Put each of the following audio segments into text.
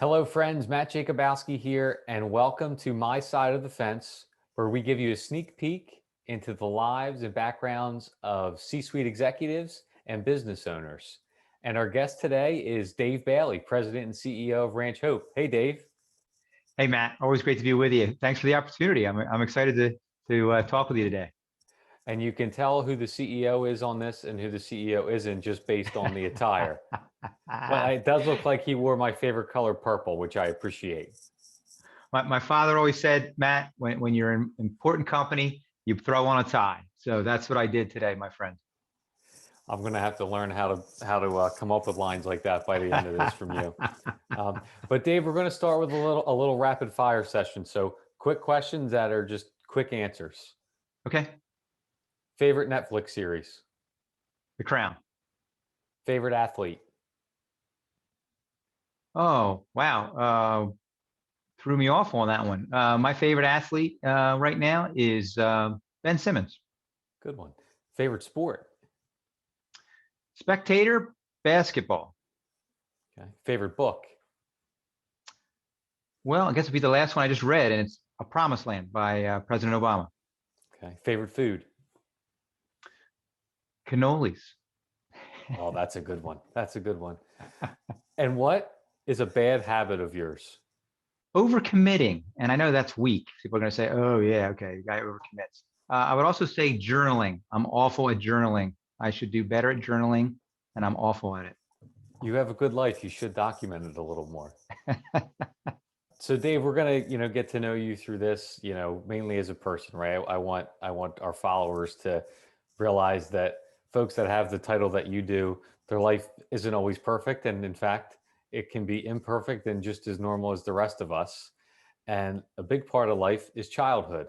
Hello, friends. Matt Jacobowski here, and welcome to My Side of the Fence, where we give you a sneak peek into the lives and backgrounds of C-suite executives and business owners. And our guest today is Dave Bailey, President and CEO of Ranch Hope. Hey, Dave. Hey, Matt, always great to be with you. Thanks for the opportunity. I'm excited to talk with you today. And you can tell who the CEO is on this and who the CEO isn't just based on the attire. Well, it does look like he wore my favorite color, purple, which I appreciate. My father always said, Matt, when you're in important company, you throw on a tie. So that's what I did today, my friend. I'm going to have to learn how to come up with lines like that by the end of this from you. But Dave, we're going to start with a little rapid fire session. So quick questions that are just quick answers. Okay. Favorite Netflix series? The Crown. Favorite athlete? Oh, wow. Threw me off on that one. My favorite athlete right now is Ben Simmons. Good one. Favorite sport? Spectator basketball. Okay. Favorite book? Well, I guess it'd be the last one I just read, and it's A Promised Land by President Obama. Okay. Favorite food? Cannolis. Oh, that's a good one. That's a good one. And what is a bad habit of yours? Overcommitting, and I know that's weak. People are going to say, "Oh yeah, okay, the guy overcommits." I would also say journaling. I'm awful at journaling. I should do better at journaling, and I'm awful at You have a good life. You should document it a little more. So Dave, we're gonna, get to know you through this, mainly as a person, right? I want our followers to realize that folks that have the title that you do, their life isn't always perfect, and in fact, it can be imperfect and just as normal as the rest of us. And a big part of life is childhood.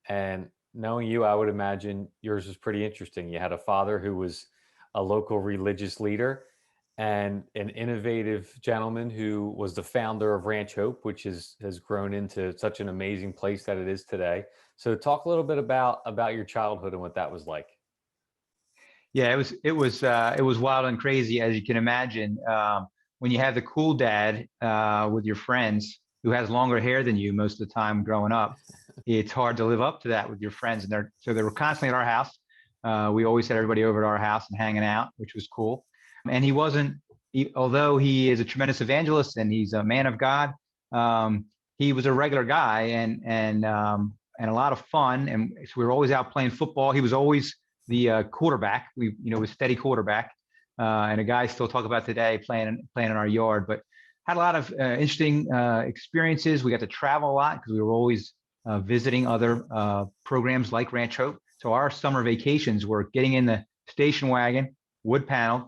And knowing you, I would imagine yours was pretty interesting. You had a father who was a local religious leader and an innovative gentleman who was the founder of Ranch Hope, which has grown into such an amazing place that it is today. So talk a little bit about your childhood and what that was like. Yeah, it was wild and crazy, as you can imagine. When you have the cool dad with your friends who has longer hair than you most of the time growing up, it's hard to live up to that with your friends. And they were constantly at our house. We always had everybody over at our house and hanging out, which was cool. And he wasn't, although he is a tremendous evangelist and he's a man of God, um, he was a regular guy and a lot of fun. And so we were always out playing football. He was always the quarterback. Was steady quarterback, and a guy I still talk about today playing in our yard. But had a lot of interesting experiences. We got to travel a lot because we were always visiting other programs like Ranch Hope. So our summer vacations were getting in the station wagon, wood paneled,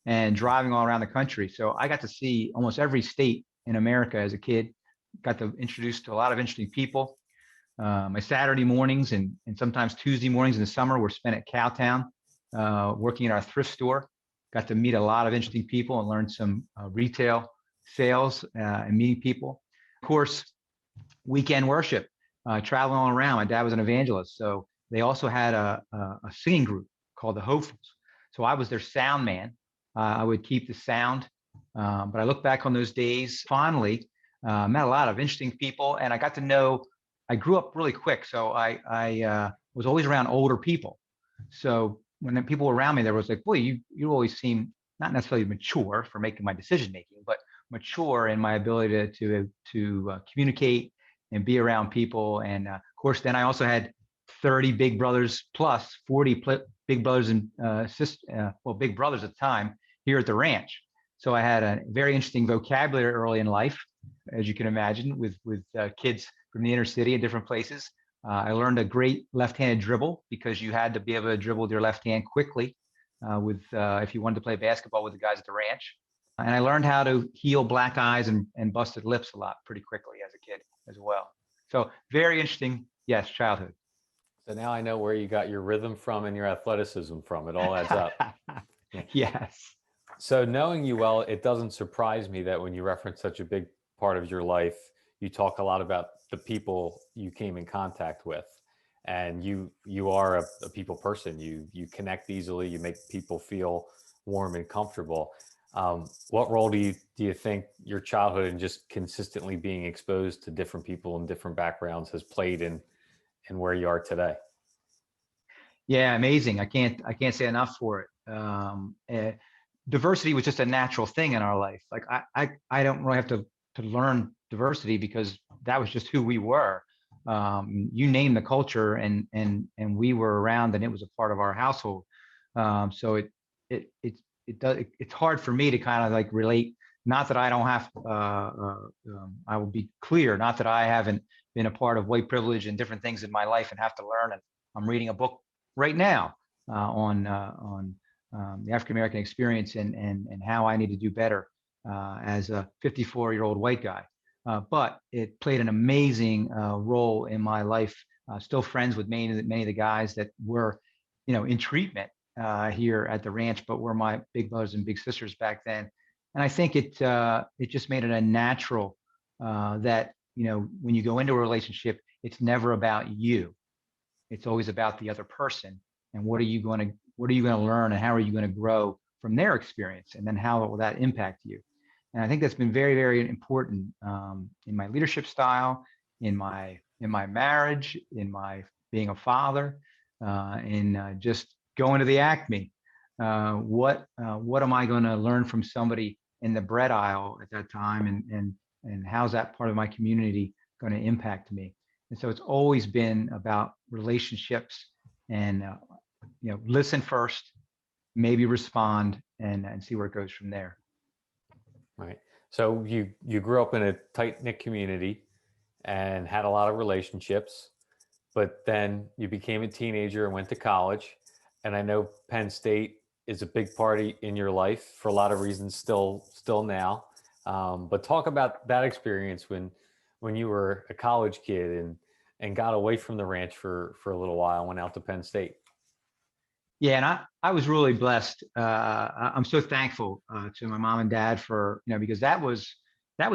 and driving all around the country. So I got to see almost every state in America as a kid. Got to introduce to a lot of interesting people. My Saturday mornings and sometimes Tuesday mornings in the summer were spent at Cowtown, working in our thrift store. Got to meet a lot of interesting people and learn some retail sales and meeting people. Of course, weekend worship, traveling all around. My dad was an evangelist, so they also had a singing group called the Hopefuls. So I was their sound man. I would keep the sound, but I look back on those days fondly. Met a lot of interesting people, and I got to know. I grew up really quick, so I was always around older people. So when people were around me, there was like, boy, you always seem not necessarily mature for making my decision making, but mature in my ability to communicate and be around people. And of course, then I also had 30 big brothers plus 40 big brothers and big brothers at the time here at the ranch. So I had a very interesting vocabulary early in life, as you can imagine, with kids from the inner city and different places. I learned a great left-handed dribble because you had to be able to dribble with your left hand quickly if you wanted to play basketball with the guys at the ranch. And I learned how to heal black eyes and busted lips a lot pretty quickly as a kid as well. So very interesting, yes, childhood. So now I know where you got your rhythm from and your athleticism from. It all adds up. Yeah. Yes. So knowing you well, it doesn't surprise me that when you reference such a big part of your life, you talk a lot about the people you came in contact with. And you are a people person. You connect easily, you make people feel warm and comfortable. What role do you think your childhood and just consistently being exposed to different people and different backgrounds has played in where you are today? Yeah, amazing. I can't say enough for it. Diversity was just a natural thing in our life. Like I don't really have to learn diversity because that was just who we were. You name the culture, and we were around, and it was a part of our household. So it's hard for me to kind of like relate. Not that I don't have. I will be clear. Not that I haven't been a part of white privilege and different things in my life and have to learn. And I'm reading a book right now on the African American experience and how I need to do better as a 54-year-old white guy. But it played an amazing role in my life. Still friends with many of the guys that were, in treatment here at the ranch, but were my big brothers and big sisters back then. And I think it just made it a natural that when you go into a relationship, it's never about you. It's always about the other person, and what are you going to learn, and how are you going to grow from their experience, and then how will that impact you. And I think that's been very, very important in my leadership style, in my marriage, in my being a father, in just going to the Acme. What am I going to learn from somebody in the bread aisle at that time, and how's that part of my community going to impact me? And so it's always been about relationships, and listen first, maybe respond, and see where it goes from there. Right. So you grew up in a tight knit community and had a lot of relationships, but then you became a teenager and went to college. And I know Penn State is a big party in your life for a lot of reasons, still now. But talk about that experience when you were a college kid and got away from the ranch for a little while and went out to Penn State. Yeah, and I was really blessed. I'm so thankful to my mom and dad for, because that was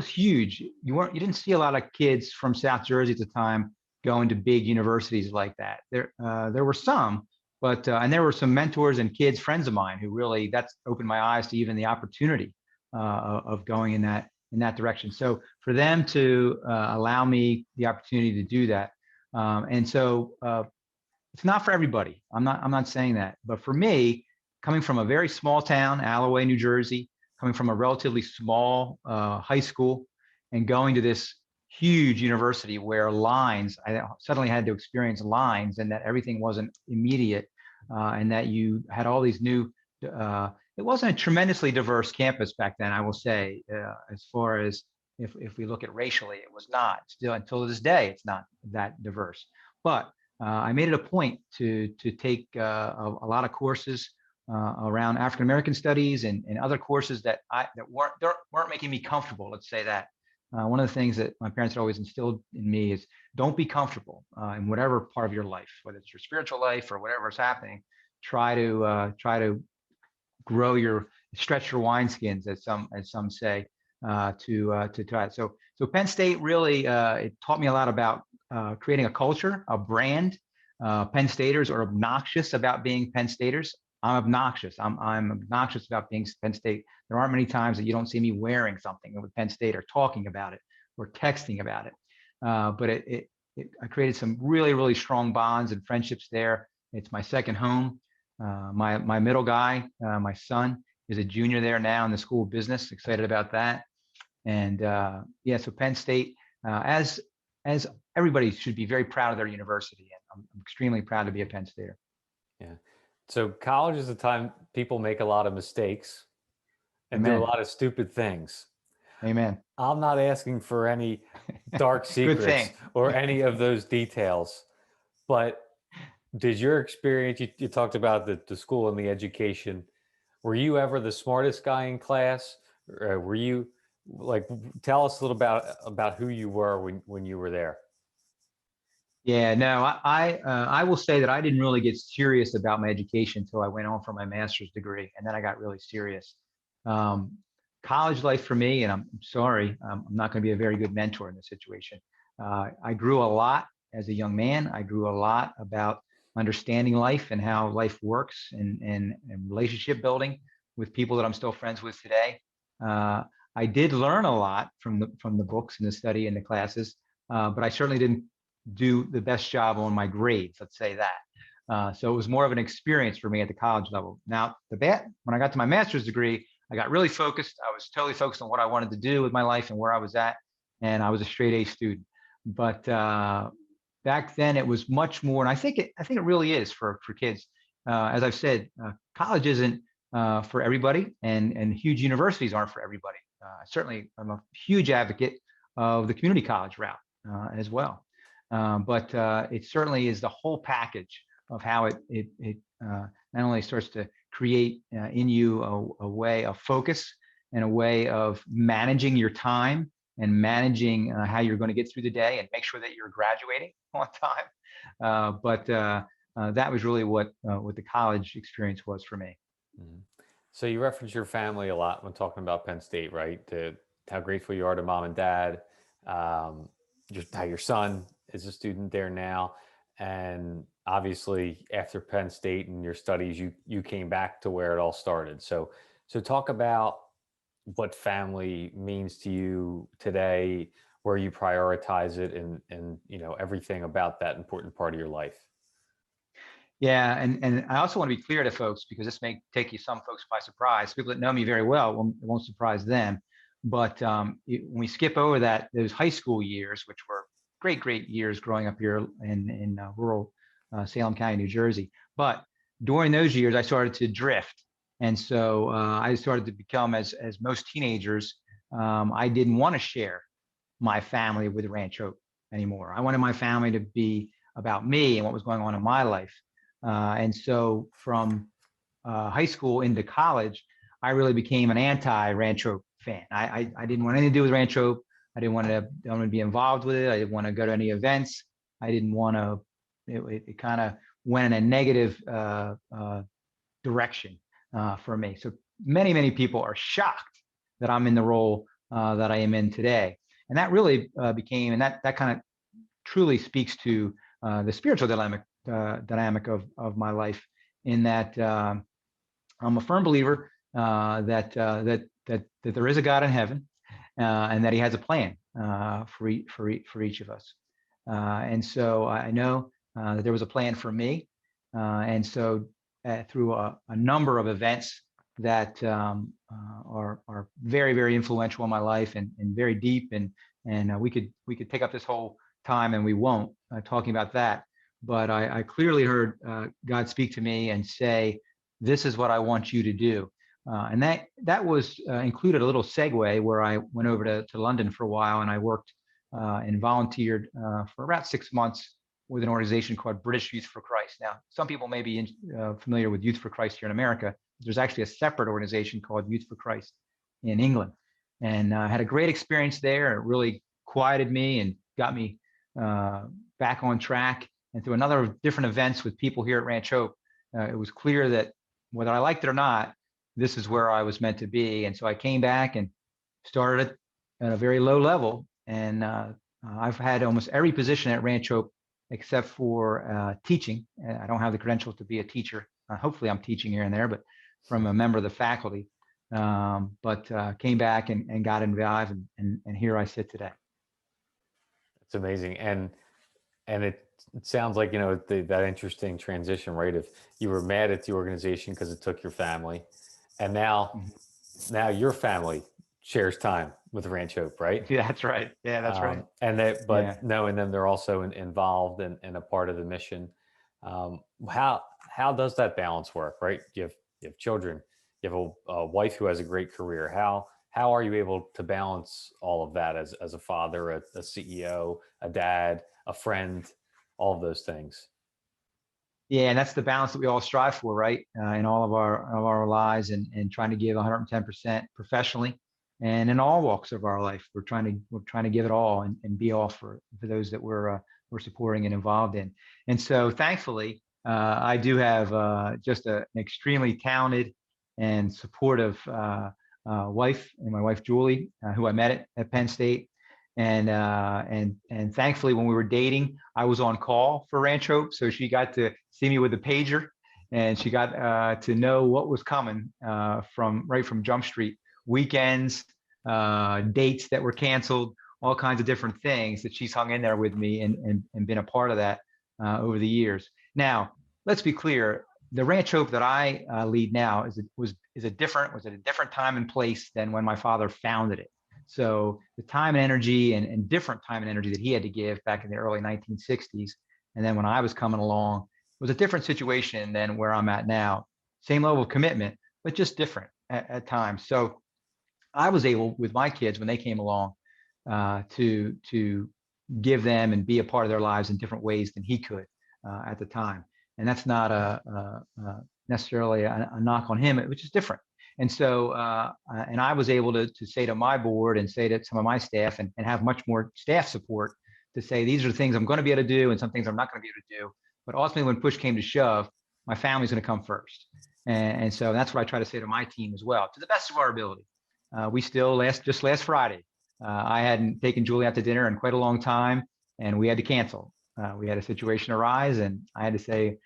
huge. You didn't see a lot of kids from South Jersey at the time going to big universities like that. There were some, but and there were some mentors and kids, friends of mine, who really that's opened my eyes to even the opportunity of going in that direction. So for them to allow me the opportunity to do that, and so it's not for everybody. I'm not saying that, but for me, coming from a very small town, Alloway, New Jersey, coming from a relatively small high school, and going to this huge university where I suddenly had to experience lines, and that everything wasn't immediate, and that you had all these new. It wasn't a tremendously diverse campus back then, I will say, as far as if we look at racially, it was not. Still, until this day, it's not that diverse. But I made it a point to take a lot of courses around African American studies, and other courses that weren't making me comfortable. Let's say that. One of the things that my parents had always instilled in me is don't be comfortable in whatever part of your life, whether it's your spiritual life or whatever is happening. Try to stretch your wineskins, as some say, to try it. So Penn State really it taught me a lot about creating a culture, a brand. Penn Staters are obnoxious about being Penn Staters. I'm obnoxious. I'm obnoxious about being Penn State. There aren't many times that you don't see me wearing something with Penn State or talking about it or texting about it. But I created some really, really strong bonds and friendships there. It's my second home. My middle guy, my son, is a junior there now in the School of Business. Excited about that. And yeah, so Penn State, as everybody should be very proud of their university, and I'm extremely proud to be a Penn Stater. Yeah. So college is the time people make a lot of mistakes and do a Amen. lot of stupid things. Amen. I'm not asking for any dark Good secrets thing. or any of those details, but did your experience, you talked about the school and the education, were you ever the smartest guy in class? Or were you like, tell us a little about who you were when you were there? Yeah, no, I will say that I didn't really get serious about my education until I went on for my master's degree, and then I got really serious. Um, College life for me, and I'm sorry, I'm not going to be a very good mentor in this situation. I grew a lot as a young man. I grew a lot about understanding life and how life works, and relationship building. with people that I'm still friends with today. Uh, I did learn a lot from the books and the study and the classes, but I certainly didn't do the best job on my grades. Let's say that. So it was more of an experience for me at the college level. Now, when I got to my master's degree, I got really focused. I was totally focused on what I wanted to do with my life and where I was at, and I was a straight A student. But back then, it was much more, and I think it really is for kids. As I've said, college isn't for everybody, and huge universities aren't for everybody. Certainly, I'm a huge advocate of the community college route as well. But it certainly is the whole package of how it not only starts to create in you a way of focus and a way of managing your time and managing how you're going to get through the day and make sure that you're graduating on time. But that was really what the college experience was for me. Mhm. So you reference your family a lot when talking about Penn State, right? How grateful you are to mom and dad, um, how your son is a student there now, and obviously after Penn State and your studies, you came back to where it all started. So talk about what family means to you today, where you prioritize it, and everything about that important part of your life. Yeah, and I also want to be clear to folks because this may take some folks by surprise. People that know me very well, it won't surprise them. But when we skip over those high school years, which were great years growing up here in rural Salem County, New Jersey. But during those years, I started to drift, and so I started to become, as most teenagers, I didn't want to share my family with Ranch Hope anymore. I wanted my family to be about me and what was going on in my life. And so from high school into college, I really became an anti-Rancho fan. I didn't want anything to do with Rancho. I didn't want to be involved with it. I didn't want to go to any events. I didn't want to. It kind of went in a negative direction for me. So many people are shocked that I'm in the role that I am in today, and that really became, and that kind of truly speaks to the spiritual dynamic of my life, in that I'm a firm believer that there is a God in heaven, and that He has a plan for each of us. And so I know that there was a plan for me, and so through a number of events that are very influential in my life, and very deep, and we could take up this whole time, and we won't, talking about that. But I clearly heard God speak to me and say, "This is what I want you to do." And that was included a little segue where I went over to London for a while, and I worked and volunteered for about 6 months with an organization called British Youth for Christ. Now, some people may be familiar with Youth for Christ here in America. There's actually a separate organization called Youth for Christ in England. And I had a great experience there. It really quieted me and got me back on track. And through another different events with people here at Ranch Hope, it was clear that whether I liked it or not, this is where I was meant to be. And so I came back and started at a very low level. And I've had almost every position at Ranch Hope except for teaching. I don't have the credentials to be a teacher. Hopefully I'm teaching here and there, but from a member of the faculty. But came back and got involved, and here I sit today. It's amazing. And it sounds like, that interesting transition, right? If you were mad at the organization because it took your family, and now your family shares time with Ranch Hope, right? Yeah, that's right. Yeah, that's right. But knowing them, they're also involved and a part of the mission. How does that balance work, right? You have children, you have a wife who has a great career. How are you able to balance all of that as a father, a CEO, a dad, a friend, all of those things? Yeah, and that's the balance that we all strive for, right? In all of our lives, and trying to give 110% professionally, and in all walks of our life, we're trying to give it all, and be all for those that we're supporting and involved in. And so, thankfully, I do have just an extremely talented and supportive wife, and my wife Julie, who I met at Penn State. And thankfully, when we were dating, I was on call for Ranch Hope, so she got to see me with the pager and she got to know what was coming right from Jump Street. Weekends, dates that were canceled, all kinds of different things that she's hung in there with me and been a part of that over the years. Now, let's be clear. The Ranch Hope that I lead now was at a different time and place than when my father founded it. So the time and energy and different time and energy that he had to give back in the early 1960s, and then when I was coming along, was a different situation than where I'm at now. Same level of commitment, but just different at times. So I was able, with my kids when they came along, to give them and be a part of their lives in different ways than he could at the time. And that's not necessarily a knock on him, which is different. And so, and I was able to say to my board and say to some of my staff and have much more staff support to say, these are the things I'm going to be able to do and some things I'm not going to be able to do. But ultimately, when push came to shove, my family's going to come first. And so that's what I try to say to my team as well, to the best of our ability. We still just last Friday, I hadn't taken Julie out to dinner in quite a long time, and we had to cancel. We had a situation arise, and I had to say,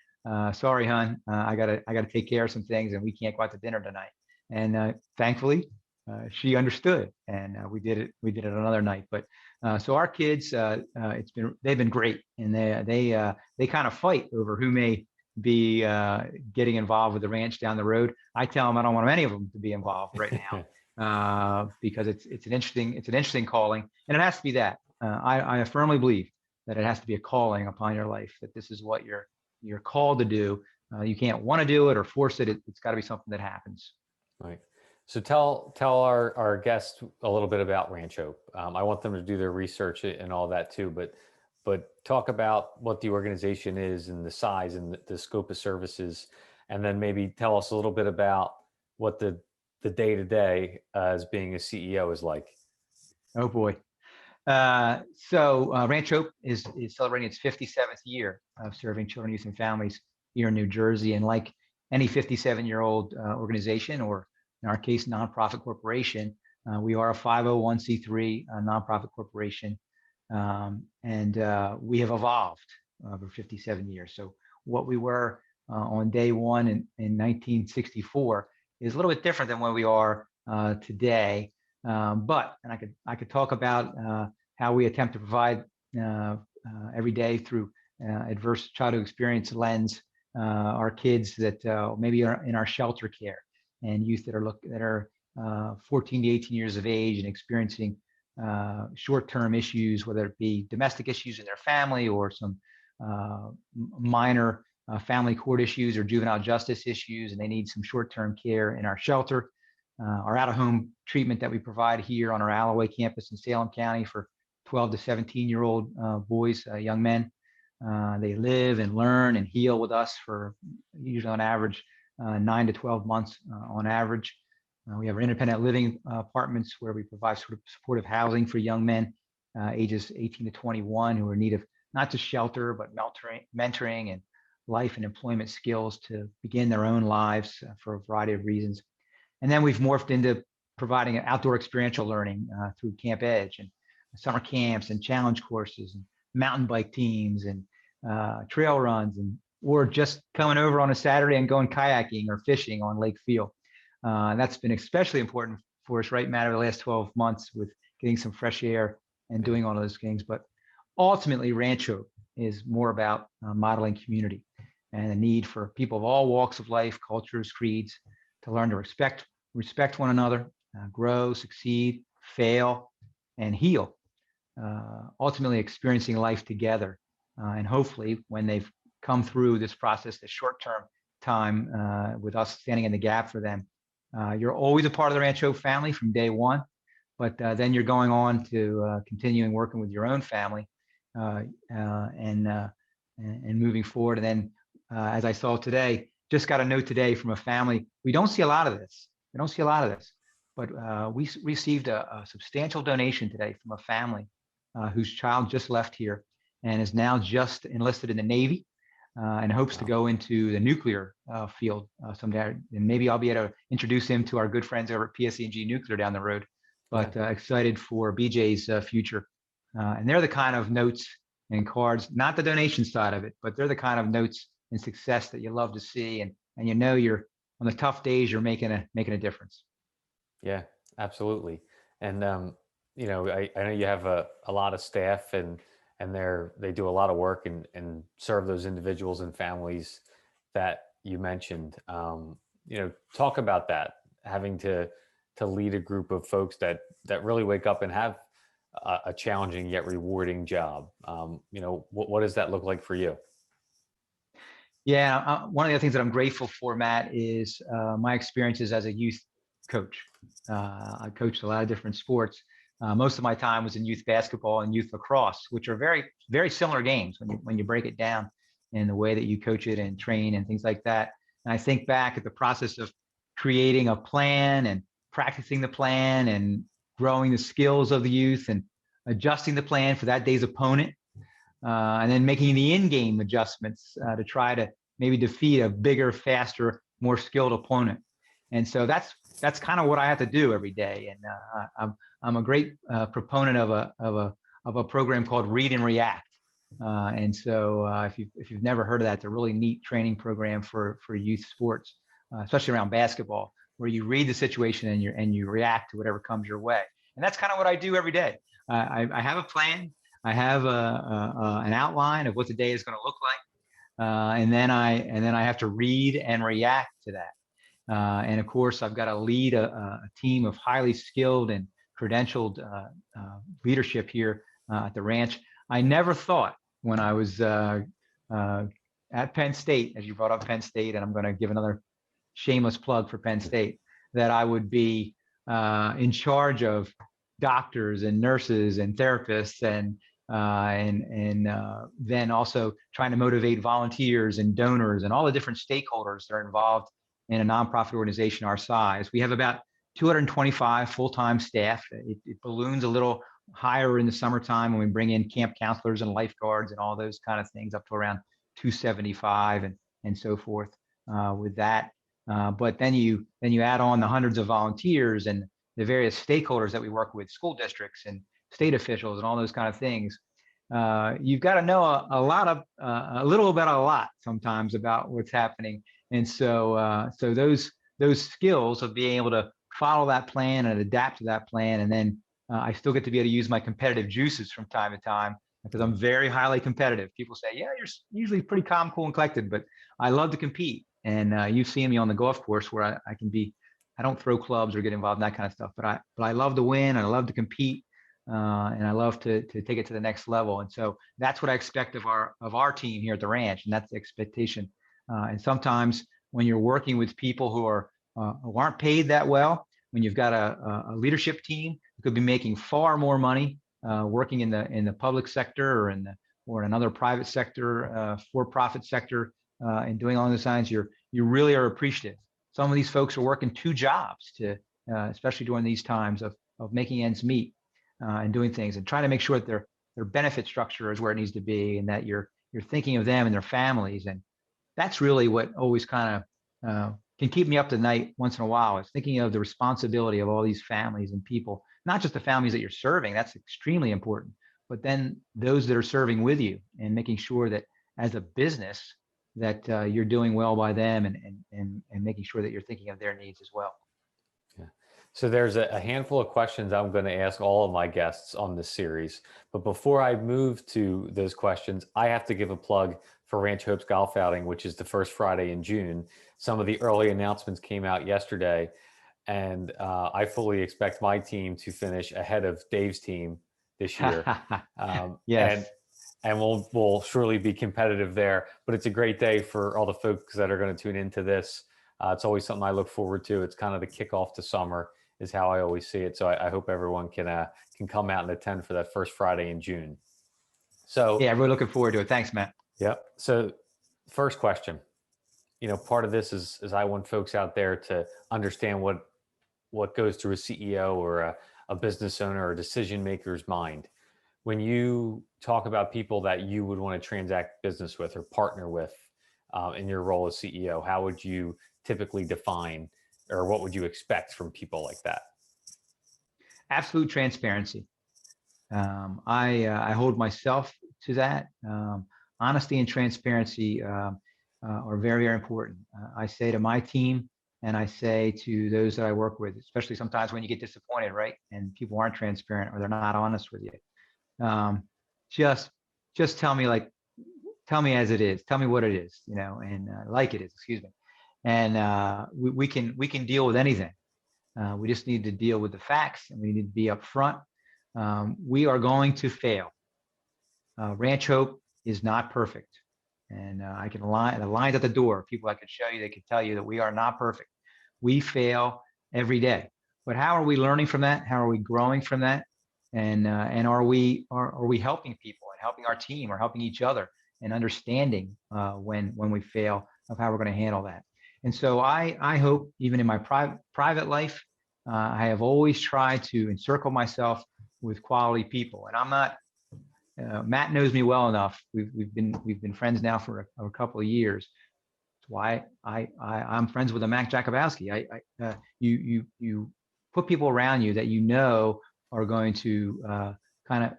"Sorry, hon, I gotta take care of some things, and we can't go out to dinner tonight." And thankfully, she understood, and we did it. We did it another night. But so our kids, they've been great, and they kind of fight over who may be getting involved with the ranch down the road. I tell them I don't want any of them to be involved right now. Because it's an interesting calling, and it has to be that. I firmly believe that it has to be a calling upon your life, that this is what you're called to do. You can't want to do it or force it. It's got to be something that happens. Right. So tell our guests a little bit about Ranch Hope. I want them to do their research and all that too, but talk about what the organization is and the size and the scope of services, and then maybe tell us a little bit about what the day-to-day as being a CEO is like. Oh boy. So Ranch Hope is celebrating its 57th year of serving children, youth, and families here in New Jersey. And like any 57-year-old organization, or in our case, nonprofit corporation, we are a 501c3 nonprofit corporation. And we have evolved over 57 years. So what we were on day one in 1964 is a little bit different than where we are today. But I could talk about how we attempt to provide every day through adverse childhood experience lens our kids that maybe are in our shelter care, and youth that are 14 to 18 years of age and experiencing short-term issues, whether it be domestic issues in their family or some minor family court issues or juvenile justice issues, and they need some short-term care in our shelter. Our out-of-home treatment that we provide here on our Alloway campus in Salem County for 12 to 17-year-old boys, young men. They live and learn and heal with us for usually on average 9 to 12 months on average. We have our independent living apartments where we provide sort of supportive housing for young men ages 18 to 21 who are in need of not just shelter, but mentoring and life and employment skills to begin their own lives for a variety of reasons. And then we've morphed into providing outdoor experiential learning through Camp Edge and summer camps and challenge courses and mountain bike teams and trail runs, or just coming over on a Saturday and going kayaking or fishing on Lake Field. That's been especially important for us right now over the last 12 months with getting some fresh air and doing all of those things. But ultimately, Ranch Hope is more about modeling community and the need for people of all walks of life, cultures, creeds, to learn to respect one another, grow, succeed, fail, and heal. Ultimately experiencing life together. And hopefully when they've come through this process, this short-term time with us standing in the gap for them, you're always a part of the Ranch Hope family from day one, but then you're going on to continuing working with your own family and moving forward. And then as I saw today, just got a note today from a family. We don't see a lot of this. But we received a substantial donation today from a family whose child just left here and is now just enlisted in the Navy and hopes to go into the nuclear field someday. And maybe I'll be able to introduce him to our good friends over at PSE&G Nuclear down the road. But excited for BJ's future. And they're the kind of notes and cards, not the donation side of it, but they're the kind of notes and success that you love to see, and you know you're on the tough days you're making a difference. Yeah, absolutely. And I know you have a lot of staff, and they do a lot of work and serve those individuals and families that you mentioned. Talk about that, having to lead a group of folks that really wake up and have a challenging yet rewarding job. What does that look like for you? Yeah, one of the things that I'm grateful for, Matt, is my experiences as a youth coach. I coached a lot of different sports. Most of my time was in youth basketball and youth lacrosse, which are very, very similar games when you break it down in the way that you coach it and train and things like that. And I think back at the process of creating a plan and practicing the plan and growing the skills of the youth and adjusting the plan for that day's opponent, and then making the in-game adjustments to try to maybe defeat a bigger, faster, more skilled opponent. And so that's kind of what I have to do every day. And I'm a great proponent of a program called Read and React. And so if you've never heard of that, it's a really neat training program for youth sports, especially around basketball, where you read the situation and you react to whatever comes your way. And that's kind of what I do every day. I have a plan. I have an outline of what the day is going to look like, and then I have to read and react to that. And of course, I've got to lead a team of highly skilled and credentialed leadership here at the ranch. I never thought when I was at Penn State, as you brought up Penn State, and I'm going to give another shameless plug for Penn State, that I would be in charge of doctors and nurses and therapists and then also trying to motivate volunteers and donors and all the different stakeholders that are involved in a nonprofit organization our size. We have about 225 full-time staff. It balloons a little higher in the summertime when we bring in camp counselors and lifeguards and all those kind of things, up to around 275 and so forth with that. But then you add on the hundreds of volunteers and the various stakeholders that we work with, school districts and state officials and all those kind of things. You've got to know a little about a lot sometimes about what's happening. And so those skills of being able to follow that plan and adapt to that plan, and then I still get to be able to use my competitive juices from time to time because I'm very highly competitive. People say, yeah, you're usually pretty calm, cool, and collected, but I love to compete. And you've seen me on the golf course where I can be. I don't throw clubs or get involved in that kind of stuff, but I love to win and I love to compete, and I love to take it to the next level. And so that's what I expect of our team here at the ranch, and that's the expectation. And sometimes when you're working with people who aren't paid that well, when you've got a leadership team who could be making far more money working in the public sector or in another private sector, for-profit sector, and doing all those signs, you really are appreciative. Some of these folks are working 2 jobs especially during these times of making ends meet and doing things and trying to make sure that their benefit structure is where it needs to be, and that you're thinking of them and their families. And that's really what always kind of can keep me up to night once in a while, is thinking of the responsibility of all these families and people, not just the families that you're serving. That's extremely important, but then those that are serving with you, and making sure that as a business that you're doing well by them and making sure that you're thinking of their needs as well. Yeah. So there's a handful of questions I'm going to ask all of my guests on this series. But before I move to those questions, I have to give a plug for Ranch Hopes Golf Outing, which is the first Friday in June. Some of the early announcements came out yesterday, and I fully expect my team to finish ahead of Dave's team this year. Yes. And we'll surely be competitive there. But it's a great day for all the folks that are going to tune into this. It's always something I look forward to. It's kind of the kickoff to summer, is how I always see it. So I hope everyone can come out and attend for that first Friday in June. So yeah, really looking forward to it. Thanks, Matt. Yep. So first question, part of this is I want folks out there to understand what goes through a CEO or a business owner or decision maker's mind. When you talk about people that you would want to transact business with or partner with in your role as CEO, how would you typically define, or what would you expect from people like that? Absolute transparency. I hold myself to that. Honesty and transparency are very, very important. I say to my team, and I say to those that I work with, especially sometimes when you get disappointed, right? And people aren't transparent or they're not honest with you. Just, just tell me, like, tell me as it is. Tell me what it is, and like it is, excuse me. And we can deal with anything. We just need to deal with the facts, and we need to be upfront. We are going to fail. Ranch Hope is not perfect. And I can line the lines at the door. People I could show you, they could tell you that we are not perfect. We fail every day. But how are we learning from that? How are we growing from that? And are we helping people and helping our team or helping each other and understanding when we fail of how we're going to handle that? And so I hope even in my private life, I have always tried to encircle myself with quality people. And I'm not. Matt knows me well enough. We've been friends now for a couple of years. That's why I'm friends with a Mac Jakubowski. You put people around you that are going to kind of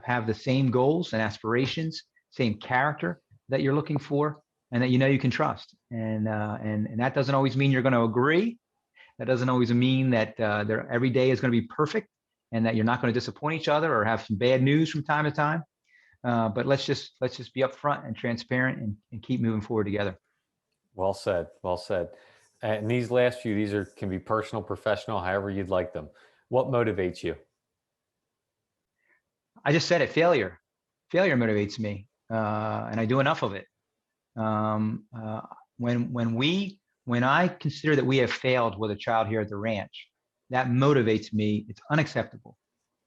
have the same goals and aspirations, same character that you're looking for, and that you can trust. And that doesn't always mean you're going to agree. That doesn't always mean that every day is going to be perfect, and that you're not going to disappoint each other or have some bad news from time to time. But let's just be upfront and transparent and keep moving forward together. Well said. Well said. And these last few, can be personal, professional, however you'd like them. What motivates you? I just said it. Failure motivates me, and I do enough of it. When I consider that we have failed with a child here at the ranch, that motivates me. It's unacceptable.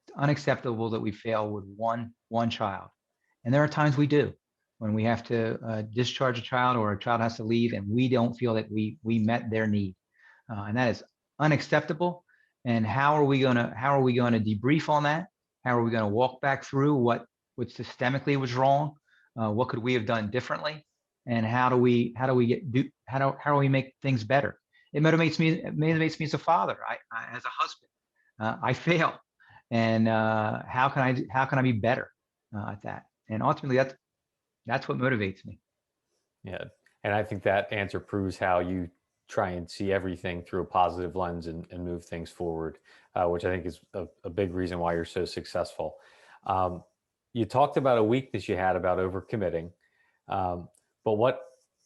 It's unacceptable that we fail with one child. And there are times we do, when we have to discharge a child or a child has to leave and we don't feel that we met their need. And that is unacceptable. And how are we going to debrief on that? How are we going to walk back through what systemically was wrong? What could we have done differently? And how do we make things better? It motivates me as a father. I as a husband, I fail. And how can I be better at that? And ultimately, that's what motivates me. Yeah, and I think that answer proves how you try and see everything through a positive lens and move things forward, which I think is a big reason why you're so successful. You talked about a weakness you had about overcommitting, but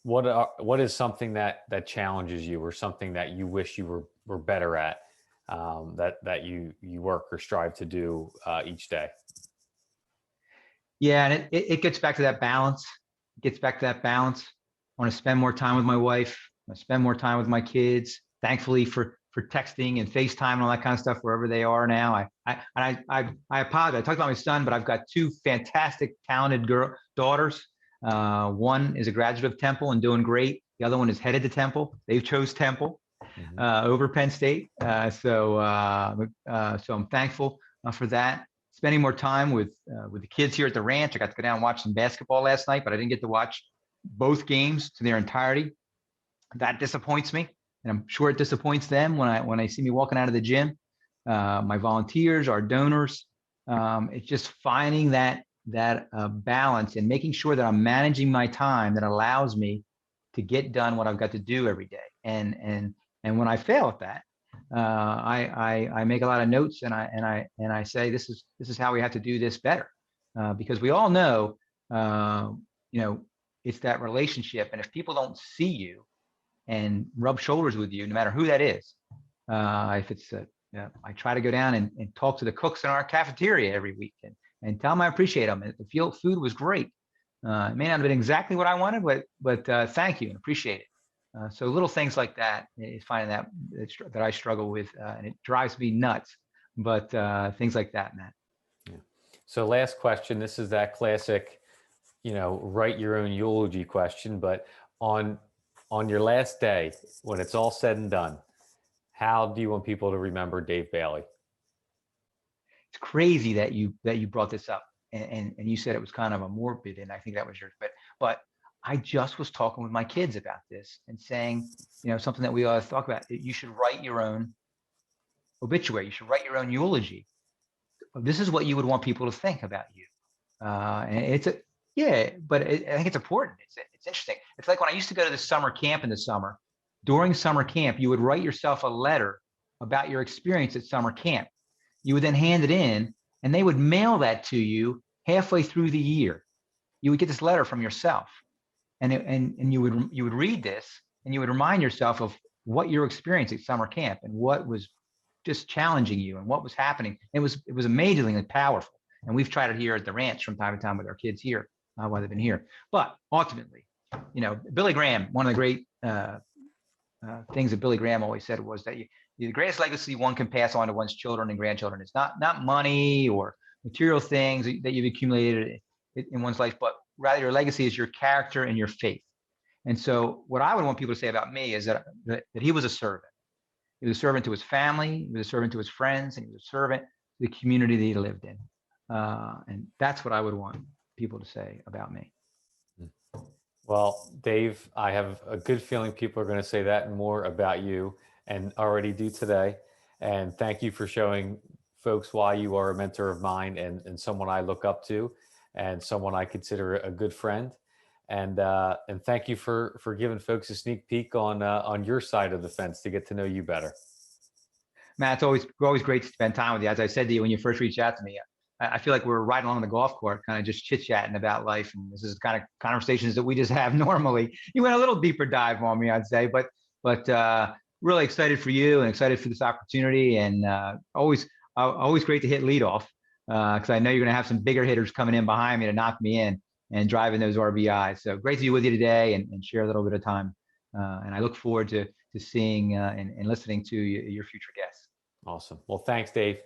what is something that challenges you, or something that you wish you were better at, that you work or strive to do each day? Yeah, and it gets back to that balance. I want to spend more time with my wife. I want to spend more time with my kids. Thankfully for texting and FaceTime and all that kind of stuff wherever they are now. I apologize. I talked about my son, but I've got two fantastic, talented daughters. One is a graduate of Temple and doing great. The other one is headed to Temple. They've chose Temple over Penn State. So I'm thankful for that. Spending more time with the kids here at the ranch. I got to go down and watch some basketball last night, but I didn't get to watch both games to their entirety. That disappoints me, and I'm sure it disappoints them when I see me walking out of the gym. My volunteers, our donors. It's just finding that balance and making sure that I'm managing my time that allows me to get done what I've got to do every day. And when I fail at that, I make a lot of notes, and I say this is how we have to do this better, because we all know it's that relationship, and if people don't see you and rub shoulders with you, no matter who that is, if it's I try to go down and talk to the cooks in our cafeteria every week and tell them I appreciate them. And the food was great. It may not have been exactly what I wanted, but thank you and appreciate it. So little things like that is finding that I struggle with, and it drives me nuts. But things like that, Matt. Yeah. So last question. This is that classic, write your own eulogy question. But on your last day, when it's all said and done, how do you want people to remember Dave Bailey? It's crazy that you brought this up, and you said it was kind of a morbid, and I think that was yours. But I just was talking with my kids about this and saying, something that we always talk about. You should write your own obituary. You should write your own eulogy. This is what you would want people to think about you. And Yeah, but I think it's important. It's interesting. It's like when I used to go to the summer camp in the summer. During summer camp, you would write yourself a letter about your experience at summer camp. You would then hand it in, and they would mail that to you halfway through the year. You would get this letter from yourself, and you would read this, and you would remind yourself of what your experience at summer camp and what was just challenging you and what was happening. It was amazingly powerful. And we've tried it here at the ranch from time to time with our kids here while they've been here. But ultimately, Billy Graham, one of the great things that Billy Graham always said was that the greatest legacy one can pass on to one's children and grandchildren is not money or material things that you've accumulated in one's life, but rather your legacy is your character and your faith. And so what I would want people to say about me is that he was a servant. He was a servant to his family, he was a servant to his friends, and he was a servant to the community that he lived in. And that's what I would want people to say about me. Well, Dave, I have a good feeling people are going to say that and more about you, and already do today. And thank you for showing folks why you are a mentor of mine, and someone I look up to, and someone I consider a good friend. And thank you for giving folks a sneak peek on your side of the fence to get to know you better. Matt, it's always great to spend time with you. As I said to you when you first reached out to me, I feel like we're riding along the golf course, kind of just chit-chatting about life. And this is kind of conversations that we just have normally. You went a little deeper dive on me, I'd say, but really excited for you and excited for this opportunity. And always great to hit leadoff because I know you're going to have some bigger hitters coming in behind me to knock me in and driving those RBIs. So great to be with you today and share a little bit of time. And I look forward to seeing and listening to your future guests. Awesome. Well, thanks, Dave.